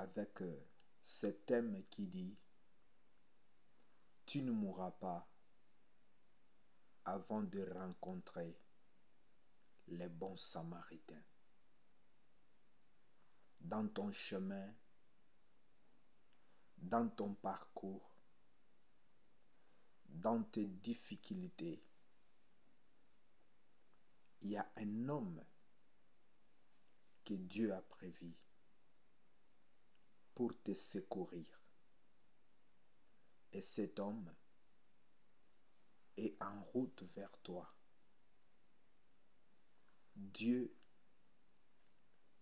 avec ce thème qui dit « Tu ne mourras pas avant de rencontrer les bons samaritains. » Dans ton chemin, dans ton parcours, dans tes difficultés, il y a un homme que Dieu a prévu pour te secourir. Et cet homme est en route vers toi. Dieu,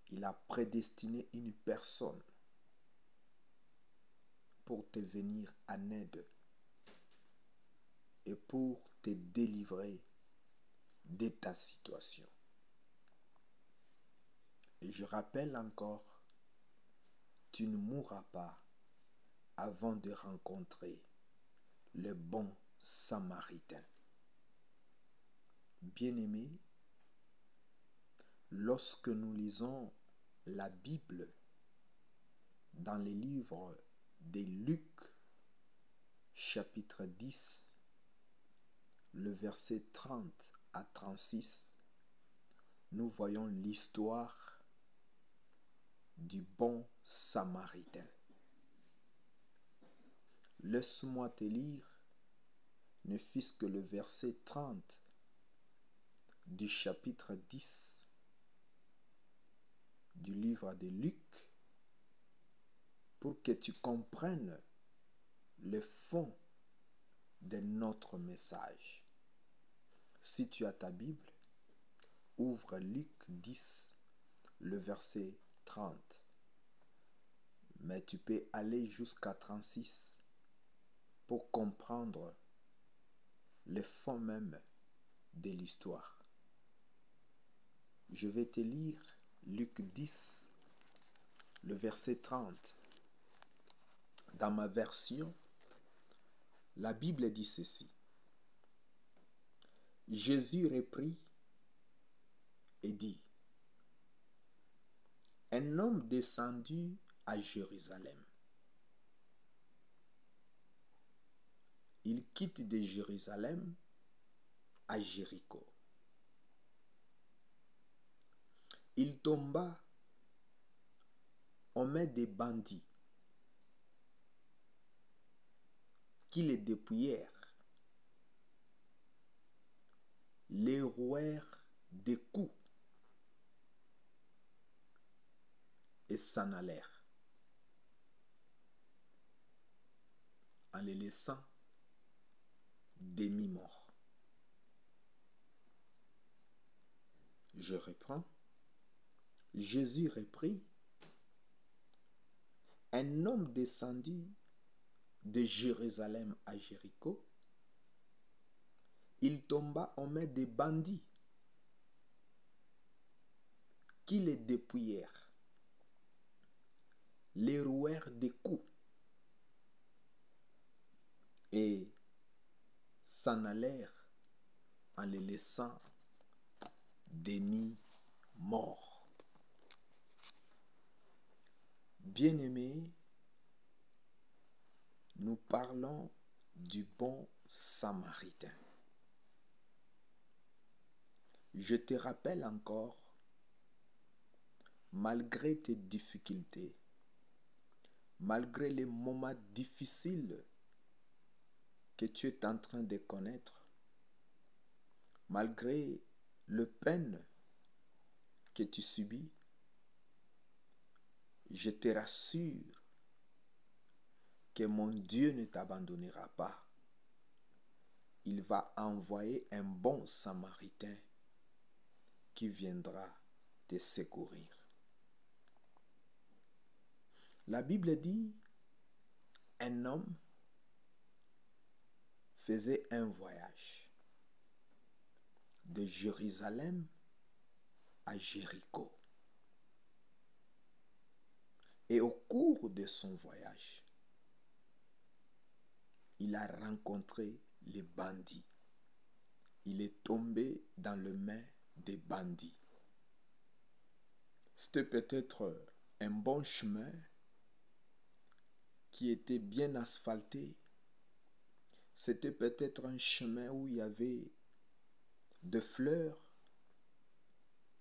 il a prédestiné une personne pour te venir en aide et pour te délivrer de ta situation. Et je rappelle encore, tu ne mourras pas avant de rencontrer le bon samaritain. Bien-aimés, lorsque nous lisons la Bible dans les livres de Luc, chapitre 10, le verset 30 à 36, nous voyons l'histoire du bon samaritain. Laisse-moi te lire ne fût-ce que le verset 30 du chapitre 10 du livre de Luc pour que tu comprennes le fond de notre message. Si tu as ta Bible, ouvre Luc 10, le verset 30. Mais tu peux aller jusqu'à 36 pour comprendre le fond même de l'histoire. Je vais te lire Luc 10, le verset 30. Dans ma version, la Bible dit ceci. Jésus reprit et dit, un homme descendu à Jérusalem. Il quitte de Jérusalem à Jéricho. Il tomba aux mains des bandits qui le dépouillèrent, les rouèrent des coups et s'en allèrent, en les laissant demi-morts. Je reprends. Jésus reprit, un homme descendu de Jérusalem à Jéricho, il tomba aux mains des bandits qui le dépouillèrent, les rouèrent des coups et s'en allèrent en les laissant demi-morts. Bien-aimés, nous parlons du bon samaritain. Je te rappelle encore, malgré tes difficultés, malgré les moments difficiles que tu es en train de connaître, malgré le peine que tu subis, je te rassure que mon Dieu ne t'abandonnera pas. Il va envoyer un bon samaritain qui viendra te secourir. La Bible dit, un homme faisait un voyage de Jérusalem à Jéricho. Et au cours de son voyage, il a rencontré les bandits. Il est tombé dans les mains des bandits. C'était peut-être un bon chemin qui était bien asphalté. C'était peut-être un chemin où il y avait de fleurs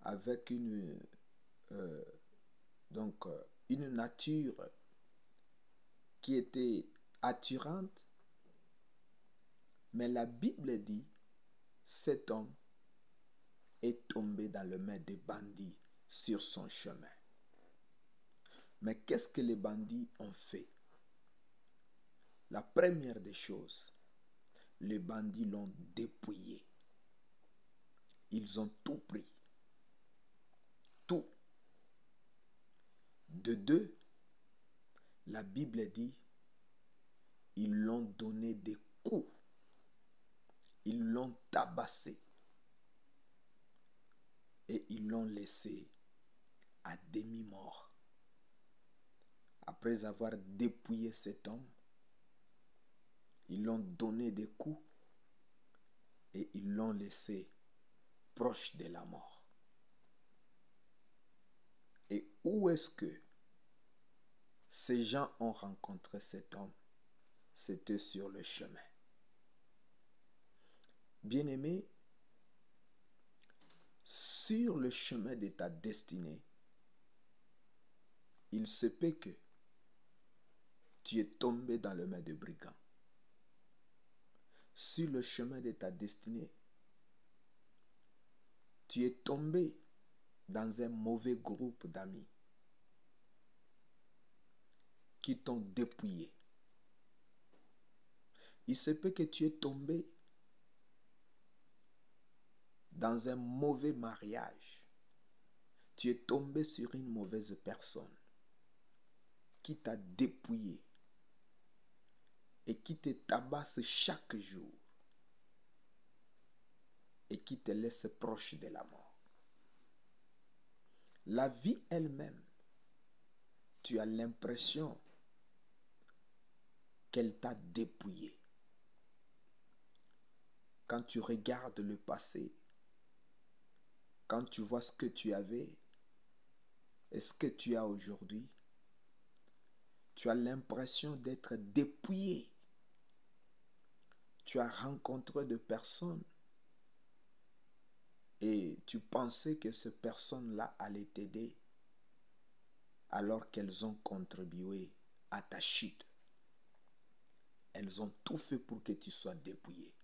avec euh, une nature qui était attirante. Mais la Bible dit, cet homme est tombé dans les mains des bandits sur son chemin. Mais qu'est-ce que les bandits ont fait? La première des choses, les bandits l'ont dépouillé. Ils ont tout pris. Tout. De deux, la Bible dit, ils l'ont donné des coups. Ils l'ont tabassé. Et ils l'ont laissé à demi-mort. Après avoir dépouillé cet homme, ils l'ont donné des coups et ils l'ont laissé proche de la mort. Et où est-ce que ces gens ont rencontré cet homme? C'était sur le chemin. Bien-aimé, sur le chemin de ta destinée, il se peut que tu es tombé dans les mains de brigands. Sur le chemin de ta destinée, tu es tombé dans un mauvais groupe d'amis qui t'ont dépouillé. Il se peut que tu es tombé dans un mauvais mariage. Tu es tombé sur une mauvaise personne qui t'a dépouillé et qui te tabasse chaque jour et qui te laisse proche de la mort. La vie elle-même, tu as l'impression qu'elle t'a dépouillé. Quand tu regardes le passé, quand tu vois ce que tu avais et ce que tu as aujourd'hui, tu as l'impression d'être dépouillé. Tu as rencontré des personnes et tu pensais que ces personnes-là allaient t'aider alors qu'elles ont contribué à ta chute. Elles ont tout fait pour que tu sois dépouillé.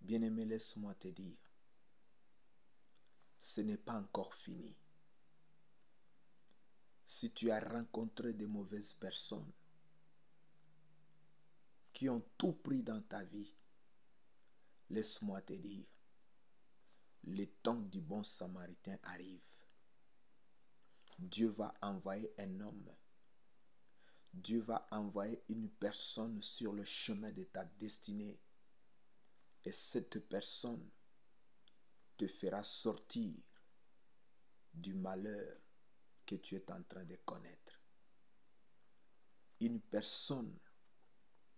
Bien-aimé, laisse-moi te dire, ce n'est pas encore fini. Si tu as rencontré de mauvaises personnes qui ont tout pris dans ta vie, laisse-moi te dire, le temps du bon samaritain arrive. Dieu va envoyer un homme. Dieu va envoyer une personne sur le chemin de ta destinée. Et cette personne te fera sortir du malheur que tu es en train de connaître. Une personne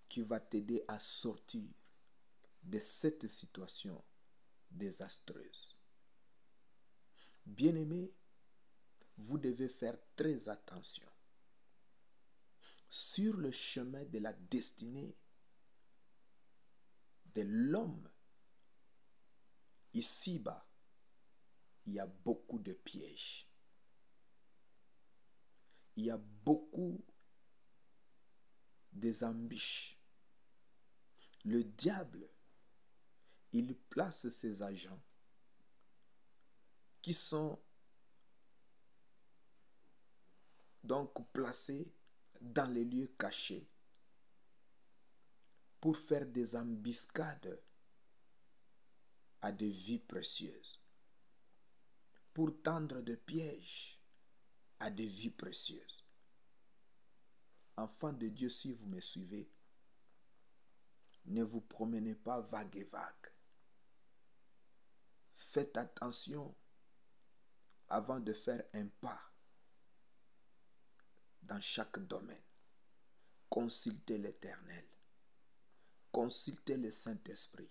qui va t'aider à sortir de cette situation désastreuse. Bien-aimés, vous devez faire très attention. Sur le chemin de la destinée de l'homme, ici-bas, il y a beaucoup de pièges. Il y a beaucoup d'embûches. Le diable, il place ses agents qui sont donc placés dans les lieux cachés pour faire des embuscades à des vies précieuses, pour tendre des pièges à des vies précieuses. Enfants de Dieu, si vous me suivez, ne vous promenez pas vague et vague. Faites attention avant de faire un pas dans chaque domaine. Consultez l'Éternel. Consultez le Saint-Esprit.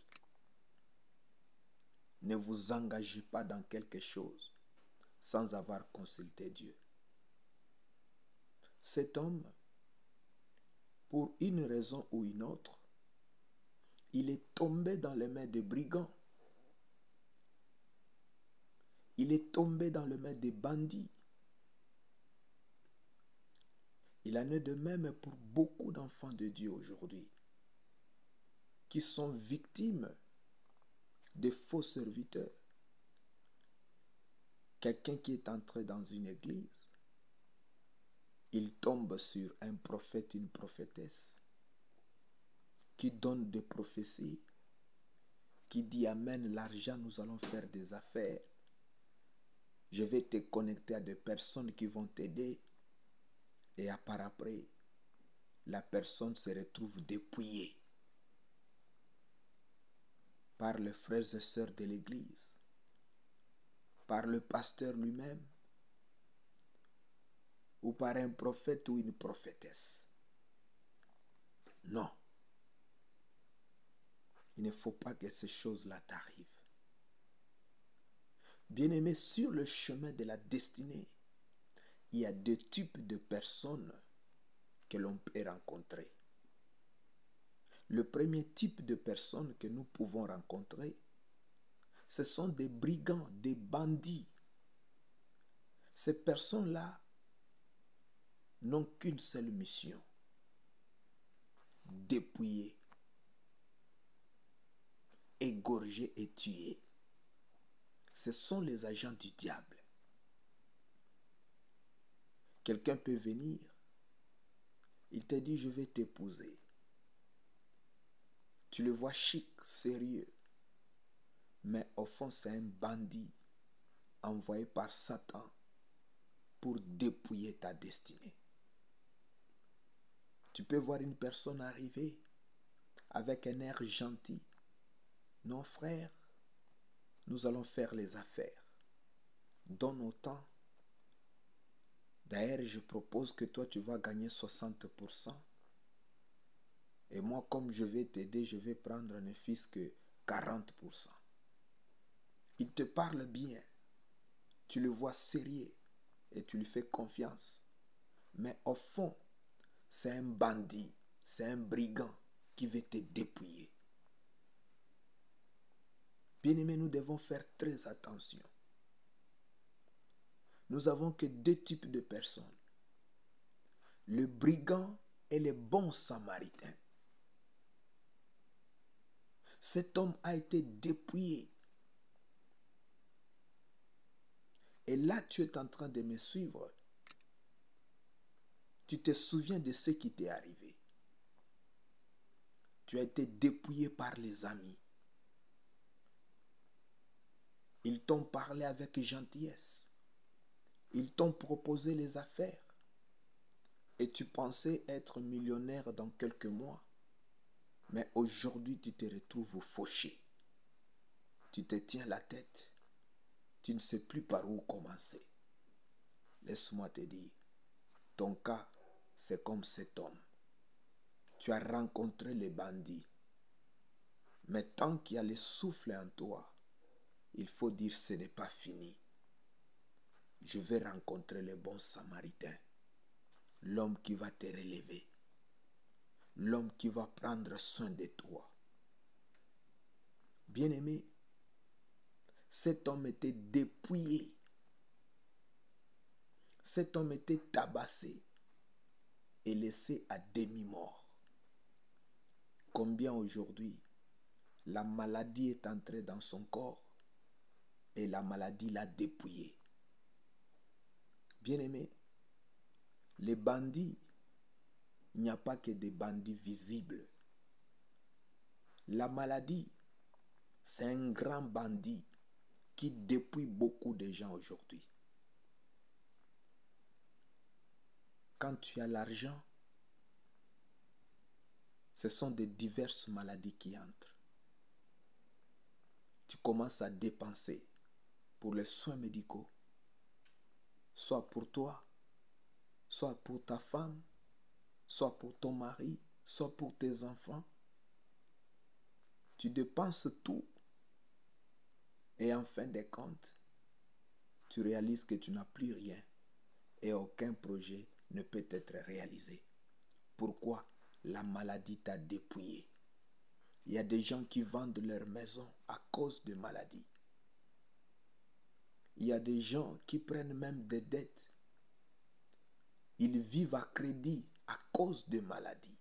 Ne vous engagez pas dans quelque chose sans avoir consulté Dieu. Cet homme pour une raison ou une autre, il est tombé dans les mains des brigands. Il est tombé dans les mains des bandits. Il en est de même pour beaucoup d'enfants de Dieu aujourd'hui qui sont victimes des faux serviteurs. Quelqu'un qui est entré dans une église, il tombe sur un prophète, une prophétesse qui donne des prophéties, qui dit amène l'argent, nous allons faire des affaires. Je vais te connecter à des personnes qui vont t'aider. Et à part après, la personne se retrouve dépouillée par les frères et sœurs de l'église, par le pasteur lui-même, ou par un prophète ou une prophétesse. Non. Il ne faut pas que ces choses-là t'arrivent. Bien-aimé, sur le chemin de la destinée, il y a deux types de personnes que l'on peut rencontrer. Le premier type de personnes que nous pouvons rencontrer, ce sont des brigands, des bandits. Ces personnes-là n'ont qu'une seule mission: dépouiller, égorger et tuer. Ce sont les agents du diable. Quelqu'un peut venir, il te dit je vais t'épouser. Tu le vois chic, sérieux, mais au fond c'est un bandit envoyé par Satan pour dépouiller ta destinée. Tu peux voir une personne arriver avec un air gentil. Non frère, nous allons faire les affaires. Donne autant. D'ailleurs, je propose que toi tu vas gagner 60%. Et moi, comme je vais t'aider, je vais prendre ne fût-ce que 40%. Il te parle bien. Tu le vois sérieux et tu lui fais confiance. Mais au fond, c'est un bandit, c'est un brigand qui veut te dépouiller. Bien-aimés, nous devons faire très attention. Nous avons que deux types de personnes: le brigand et le bon samaritain. Cet homme a été dépouillé. Et là, tu es en train de me suivre. Tu te souviens de ce qui t'est arrivé. Tu as été dépouillé par les amis. Ils t'ont parlé avec gentillesse. Ils t'ont proposé les affaires. Et tu pensais être millionnaire dans quelques mois. Mais aujourd'hui, tu te retrouves fauché. Tu te tiens la tête. Tu ne sais plus par où commencer. Laisse-moi te dire, ton cas, c'est comme cet homme. Tu as rencontré les bandits. Mais tant qu'il y a le souffle en toi, il faut dire ce n'est pas fini. Je vais rencontrer le bon samaritain. L'homme qui va te relever. L'homme qui va prendre soin de toi. Bien-aimé, cet homme était dépouillé. Cet homme était tabassé et laissé à demi-mort. Combien aujourd'hui, la maladie est entrée dans son corps et la maladie l'a dépouillé. Bien-aimé, les bandits, il n'y a pas que des bandits visibles. La maladie, c'est un grand bandit qui dépouille beaucoup de gens aujourd'hui. Quand tu as l'argent, ce sont de diverses maladies qui entrent. Tu commences à dépenser pour les soins médicaux, soit pour toi, soit pour ta femme, soit pour ton mari, soit pour tes enfants. Tu dépenses tout et en fin de compte, tu réalises que tu n'as plus rien et aucun projet ne peut être réalisé. Pourquoi? La maladie t'a dépouillé. Il y a des gens qui vendent leur maison à cause de maladies. Il y a des gens qui prennent même des dettes. Ils vivent à crédit à cause de maladies.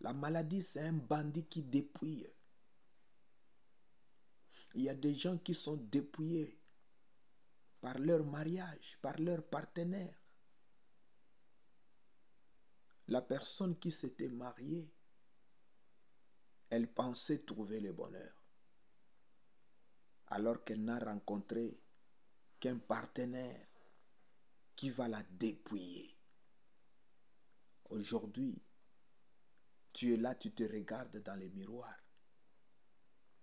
La maladie, c'est un bandit qui dépouille. Il y a des gens qui sont dépouillés par leur mariage, par leur partenaire. La personne qui s'était mariée, elle pensait trouver le bonheur, alors qu'elle n'a rencontré qu'un partenaire qui va la dépouiller. Aujourd'hui, tu es là, tu te regardes dans les miroirs.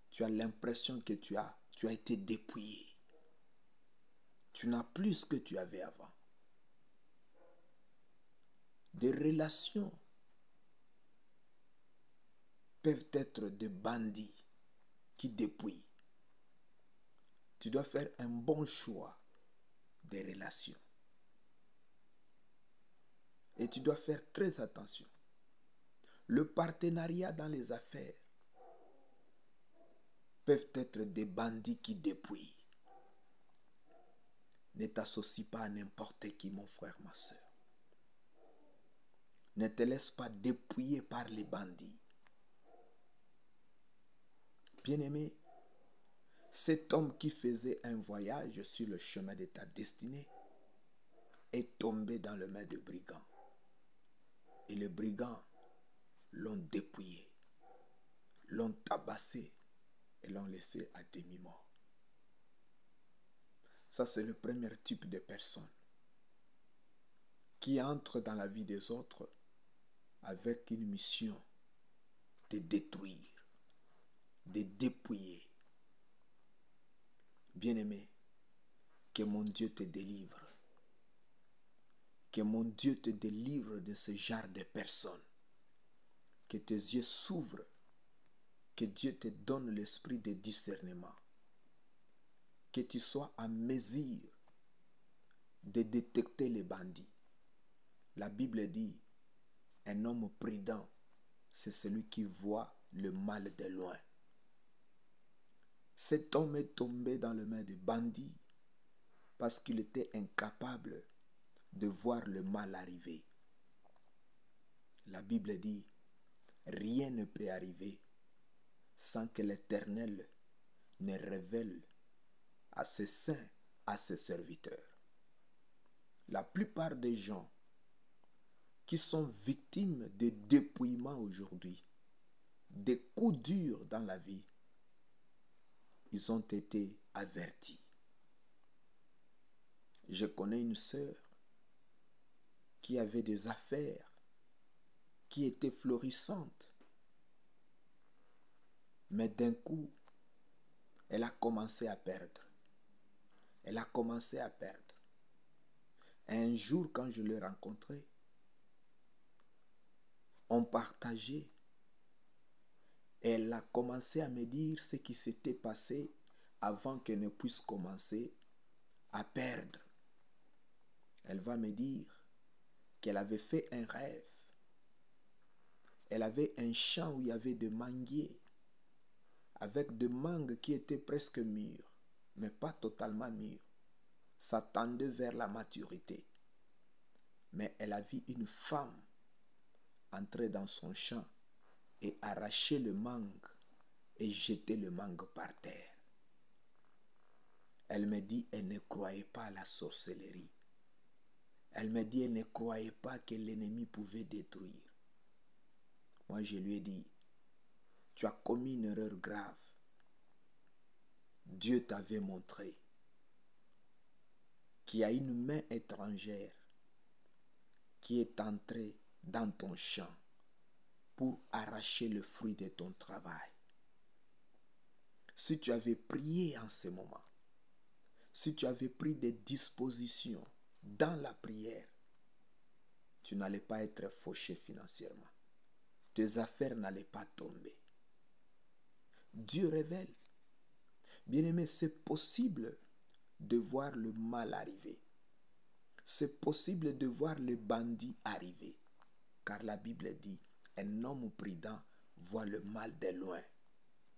Tu as l'impression que tu as été dépouillé. Tu n'as plus ce que tu avais avant. Des relations peuvent être des bandits qui dépouillent. Tu dois faire un bon choix des relations. Et tu dois faire très attention. Le partenariat dans les affaires peuvent être des bandits qui dépouillent. Ne t'associe pas à n'importe qui, mon frère, ma soeur. Ne te laisse pas dépouiller par les bandits. Bien-aimé, cet homme qui faisait un voyage sur le chemin de ta destinée est tombé dans les mains de brigands. Et les brigands l'ont dépouillé, l'ont tabassé et l'ont laissé à demi-mort. Ça, c'est le premier type de personne qui entre dans la vie des autres avec une mission de détruire, de dépouiller. Bien-aimé, que mon Dieu te délivre. Que mon Dieu te délivre de ce genre de personnes. Que tes yeux s'ouvrent. Que Dieu te donne l'esprit de discernement. Que tu sois en mesure de détecter les bandits. La Bible dit, un homme prudent, c'est celui qui voit le mal de loin. Cet homme est tombé dans les mains des bandits parce qu'il était incapable de voir le mal arriver. La Bible dit, rien ne peut arriver sans que l'Éternel ne révèle à ses saints, à ses serviteurs. La plupart des gens qui sont victimes de dépouillement aujourd'hui, des coups durs dans la vie, ils ont été avertis. Je connais une sœur qui avait des affaires qui étaient florissantes, mais d'un coup, elle a commencé à perdre. Elle a commencé à perdre. Un jour, quand je l'ai rencontrée, on partageait. Elle a commencé à me dire ce qui s'était passé avant qu'elle ne puisse commencer à perdre. Elle va me dire qu'elle avait fait un rêve. Elle avait un champ où il y avait des manguiers, avec des mangues qui étaient presque mûres, mais pas totalement mûres. Ça tendait vers la maturité. Mais elle a vu une femme entrer dans son champ et arracher le mangue et jeter le mangue par terre. Elle me dit elle ne croyait pas à la sorcellerie. Elle me dit elle ne croyait pas que l'ennemi pouvait détruire. Moi je lui ai dit, tu as commis une erreur grave. Dieu t'avait montré qu'il y a une main étrangère qui est entrée dans ton champ pour arracher le fruit de ton travail. Si tu avais prié en ce moment, si tu avais pris des dispositions dans la prière, tu n'allais pas être fauché financièrement. Tes affaires n'allaient pas tomber. Dieu révèle. Bien-aimé, c'est possible de voir le mal arriver. C'est possible de voir le bandit arriver. Car la Bible dit, un homme prudent voit le mal de loin.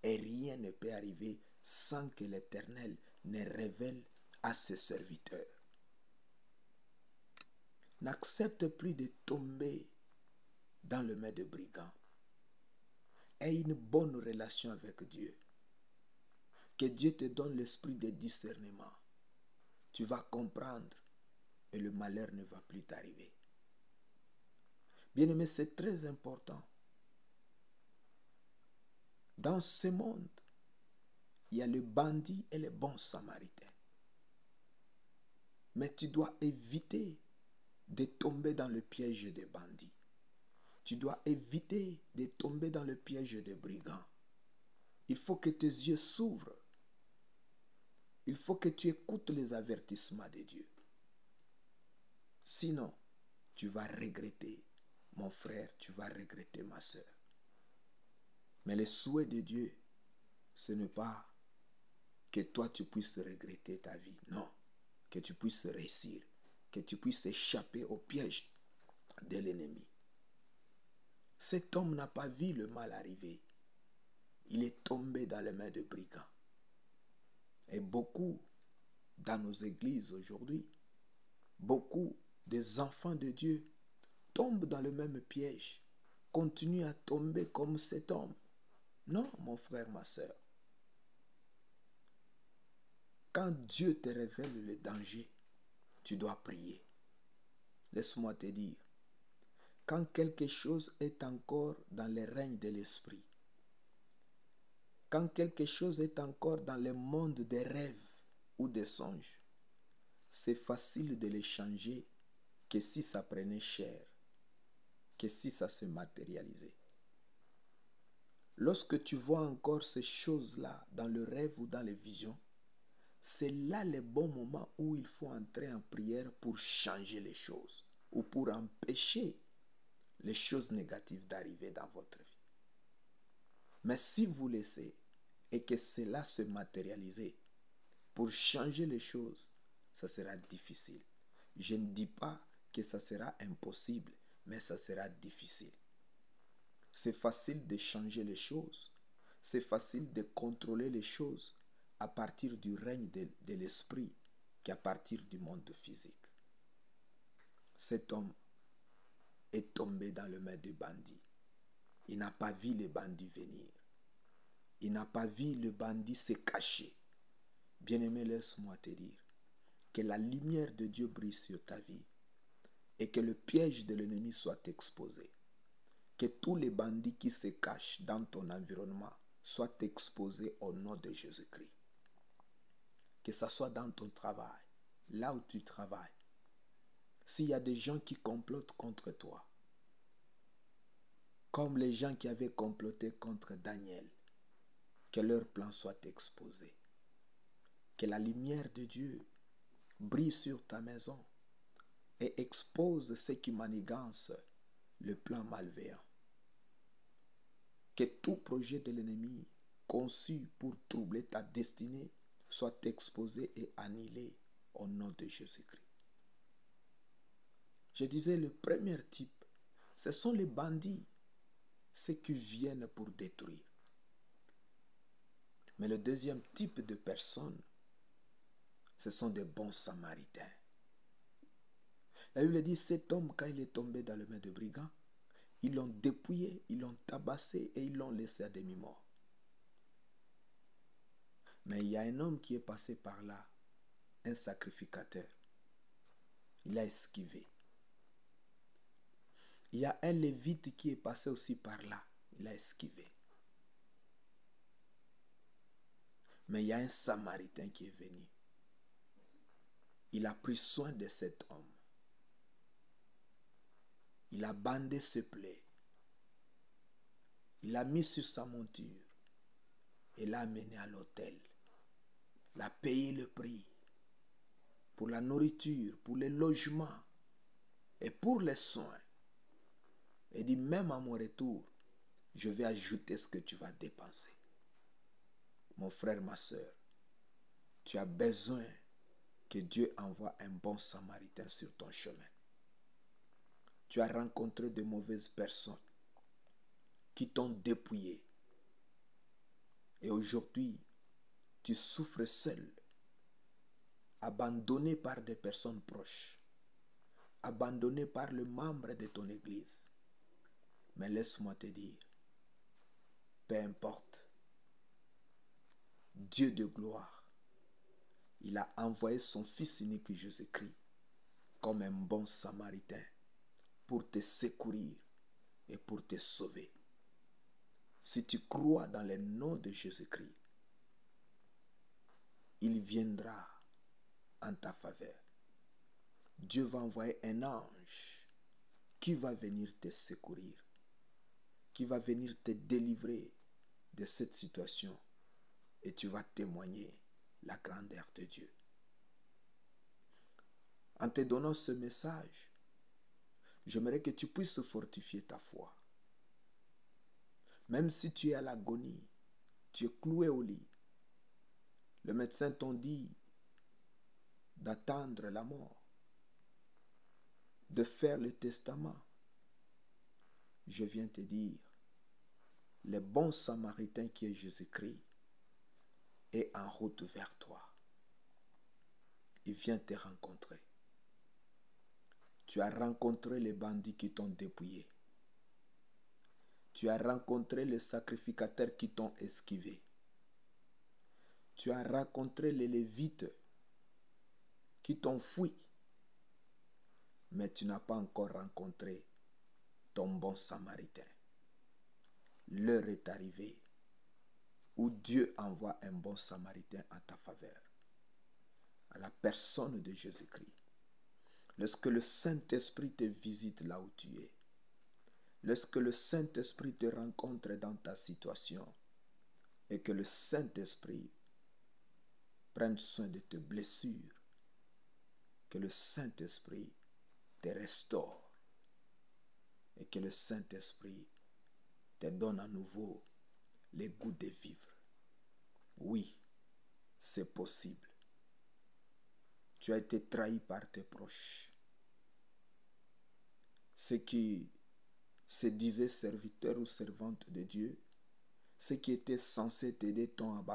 Et rien ne peut arriver sans que l'Éternel ne révèle à ses serviteurs. N'accepte plus de tomber dans le main de brigands. Aie une bonne relation avec Dieu. Que Dieu te donne l'esprit de discernement. Tu vas comprendre et le malheur ne va plus t'arriver. Bien-aimé, c'est très important. Dans ce monde, il y a le bandit et le bon samaritain. Mais tu dois éviter de tomber dans le piège des bandits. Tu dois éviter de tomber dans le piège des brigands. Il faut que tes yeux s'ouvrent. Il faut que tu écoutes les avertissements de Dieu. Sinon, tu vas regretter, mon frère, tu vas regretter, ma soeur. Mais le souhait de Dieu, ce n'est pas que toi tu puisses regretter ta vie. Non, que tu puisses réussir, que tu puisses échapper au piège de l'ennemi. Cet homme n'a pas vu le mal arriver. Il est tombé dans les mains de brigands. Et beaucoup dans nos églises aujourd'hui, beaucoup des enfants de Dieu tombent dans le même piège, continuent à tomber comme cet homme. Non, mon frère, ma soeur. Quand Dieu te révèle le danger, tu dois prier. Laisse-moi te dire, quand quelque chose est encore dans les règnes de l'esprit, quand quelque chose est encore dans le monde des rêves ou des songes, c'est facile de les changer que si ça prenait chair, que si ça se matérialisait. Lorsque tu vois encore ces choses-là dans le rêve ou dans les visions, c'est là le bon moment où il faut entrer en prière pour changer les choses ou pour empêcher les choses négatives d'arriver dans votre vie. Mais si vous laissez et que cela se matérialise, pour changer les choses, ça sera difficile. Je ne dis pas que ça sera impossible, mais ça sera difficile. C'est facile de changer les choses. C'est facile de contrôler les choses à partir du règne de l'esprit qu'à partir du monde physique. Cet homme est tombé dans le main des bandits. Il n'a pas vu les bandits venir. Il n'a pas vu le bandit se cacher. Bien-aimé, laisse-moi te dire que la lumière de Dieu brille sur ta vie et que le piège de l'ennemi soit exposé. Que tous les bandits qui se cachent dans ton environnement soient exposés au nom de Jésus-Christ. Que ce soit dans ton travail, là où tu travailles. S'il y a des gens qui complotent contre toi, comme les gens qui avaient comploté contre Daniel, que leur plan soit exposé. Que la lumière de Dieu brille sur ta maison et expose ceux qui manigancent le plan malveillant. Que tout projet de l'ennemi conçu pour troubler ta destinée soit exposé et annihilé au nom de Jésus-Christ. Je disais, le premier type, ce sont les bandits, ceux qui viennent pour détruire. Mais le deuxième type de personnes, ce sont des bons samaritains. La Bible dit, cet homme, quand il est tombé dans les mains de brigands, ils l'ont dépouillé, ils l'ont tabassé et ils l'ont laissé à demi-mort. Mais il y a un homme qui est passé par là, un sacrificateur. Il a esquivé. Il y a un lévite qui est passé aussi par là. Il a esquivé. Mais il y a un samaritain qui est venu. Il a pris soin de cet homme. Il a bandé ses plaies. Il l'a mis sur sa monture. Et l'a amené à l'hôtel. Il a payé le prix pour la nourriture, pour le logement et pour les soins. Et dit, même à mon retour, je vais ajouter ce que tu vas dépenser. Mon frère, ma soeur, tu as besoin que Dieu envoie un bon samaritain sur ton chemin. Tu Tu as rencontré de mauvaises personnes qui t'ont dépouillé. Et aujourd'hui, tu souffres seul, abandonné par des personnes proches, abandonné par le membre de ton église. Mais laisse-moi te dire, peu importe, Dieu de gloire, il a envoyé son Fils unique Jésus-Christ comme un bon samaritain pour te secourir et pour te sauver. Si tu crois dans le nom de Jésus-Christ, il viendra en ta faveur. Dieu va envoyer un ange qui va venir te secourir, qui va venir te délivrer de cette situation et tu vas témoigner la grandeur de Dieu. En te donnant ce message, j'aimerais que tu puisses fortifier ta foi. Même si tu es à l'agonie, tu es cloué au lit, le médecin t'ont dit d'attendre la mort, de faire le testament. Je viens te dire, le bon samaritain qui est Jésus-Christ est en route vers toi. Il vient te rencontrer. Tu as rencontré les bandits qui t'ont dépouillé. Tu as rencontré les sacrificateurs qui t'ont esquivé. Tu as rencontré les Lévites qui t'ont fui. Mais tu n'as pas encore rencontré ton bon samaritain. L'heure est arrivée où Dieu envoie un bon samaritain en ta faveur, à la personne de Jésus-Christ. Lorsque le Saint-Esprit te visite là où tu es, lorsque le Saint-Esprit te rencontre dans ta situation et que le Saint-Esprit prenne soin de tes blessures, que le Saint-Esprit te restaure et que le Saint-Esprit te donne à nouveau les goûts de vivre. Oui, c'est possible. Tu as été trahi par tes proches. Ceux qui se disaient serviteurs ou servantes de Dieu, ceux qui étaient censés t'aider t'ont abandonné.